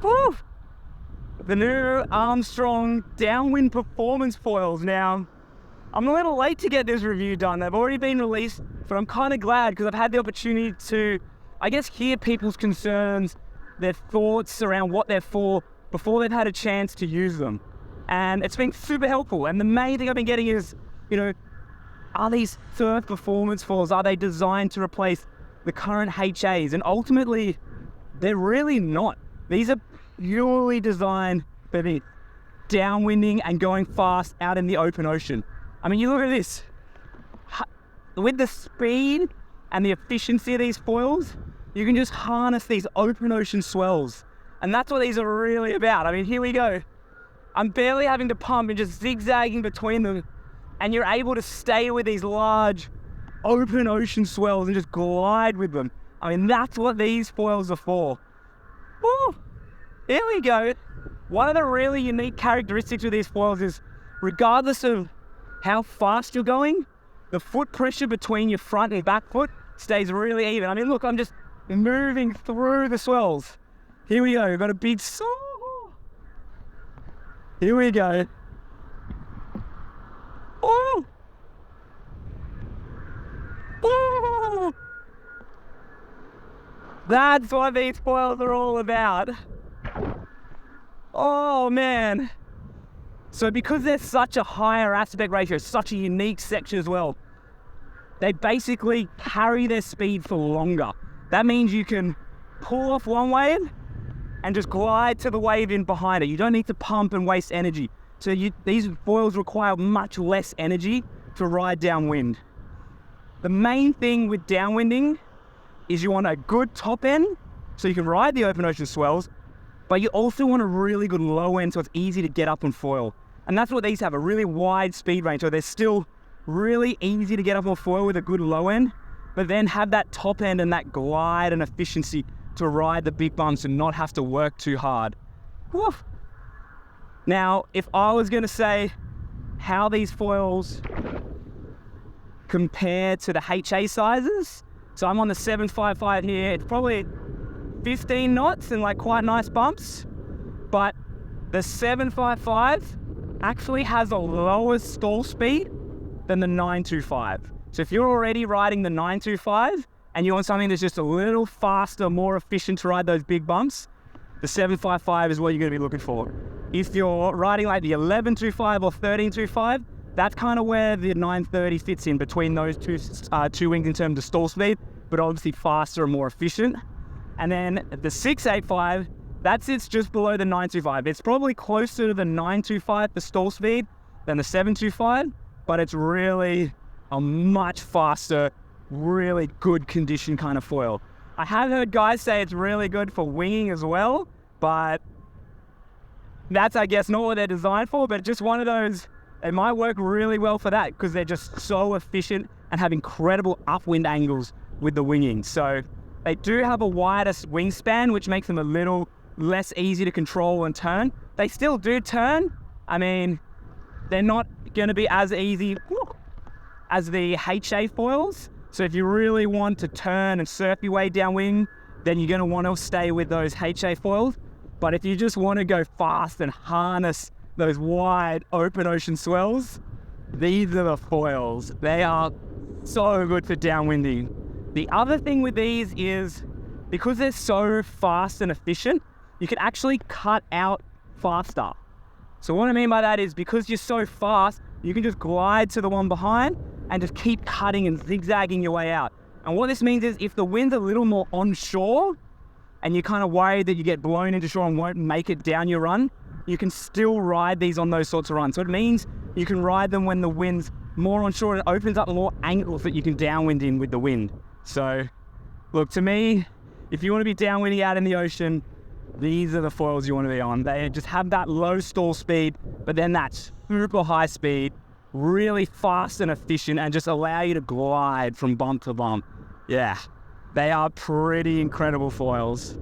Woo! The new Armstrong Downwind Performance foils. Now, I'm a little late to get this review done. They've already been released, but I'm kind of glad because I've had the opportunity to, I guess, hear people's concerns, their thoughts around what they're for before they've had a chance to use them. And it's been super helpful. And the main thing I've been getting is, are these surf performance foils, are they designed to replace the current HAs? And ultimately, they're really not. These are purely designed for the downwinding and going fast out in the open ocean. I mean, you look at this. With the speed and the efficiency of these foils, you can just harness these open ocean swells. And that's what these are really about. I mean, here we go. I'm barely having to pump and just zigzagging between them. And you're able to stay with these large open ocean swells and just glide with them. I mean, that's what these foils are for. Woo! Here we go. One of the really unique characteristics with these foils is, regardless of how fast you're going, the foot pressure between your front and back foot stays really even. I mean, look, I'm just moving through the swells. Here we go, we've got a big Here we go. Oh! Oh! That's what these foils are all about. Oh man. So because there's such a higher aspect ratio, such a unique section as well, they basically carry their speed for longer. That means you can pull off one wave and just glide to the wave in behind it. You don't need to pump and waste energy. So these foils require much less energy to ride downwind. The main thing with downwinding is you want a good top end so you can ride the open ocean swells, but you also want a really good low end so it's easy to get up on foil. And that's what these have, a really wide speed range. So they're still really easy to get up on foil with a good low end, but then have that top end and that glide and efficiency to ride the big bumps and not have to work too hard. Woo. Now, if I was gonna say how these foils compare to the HA sizes, so I'm on the 755 here, it's probably 15 knots and like quite nice bumps, but the 755 actually has a lower stall speed than the 925. So if you're already riding the 925 and you want something that's just a little faster, more efficient to ride those big bumps, the 755 is what you're gonna be looking for. If you're riding like the 1125 or 1325, that's kind of where the 930 fits in between those two wings in terms of stall speed, but obviously faster and more efficient. And then the 685, that sits just below the 925. It's probably closer to the 925 for stall speed than the 725, but it's really a much faster, really good condition kind of foil. I have heard guys say it's really good for winging as well, but that's, I guess, not what they're designed for, but just one of those, it might work really well for that because they're just so efficient and have incredible upwind angles with the winging. So they do have a wider wingspan, which makes them a little less easy to control and turn. They still do turn. I mean, they're not going to be as easy as the HA foils. So if you really want to turn and surf your way downwind, then you're going to want to stay with those HA foils. But if you just want to go fast and harness those wide open ocean swells, these are the foils. They are so good for downwinding. The other thing with these is, because they're so fast and efficient, you can actually cut out faster. So what I mean by that is, because you're so fast, you can just glide to the one behind and just keep cutting and zigzagging your way out. And what this means is, if the wind's a little more onshore and you're kind of worried that you get blown into shore and won't make it down your run, you can still ride these on those sorts of runs. So it means you can ride them when the wind's more onshore and it opens up more angles that you can downwind in with the wind. So look, to me, if you want to be downwinding out in the ocean, these are the foils you want to be on. They just have that low stall speed, but then that super high speed, really fast and efficient, and just allow you to glide from bump to bump. Yeah, they are pretty incredible foils.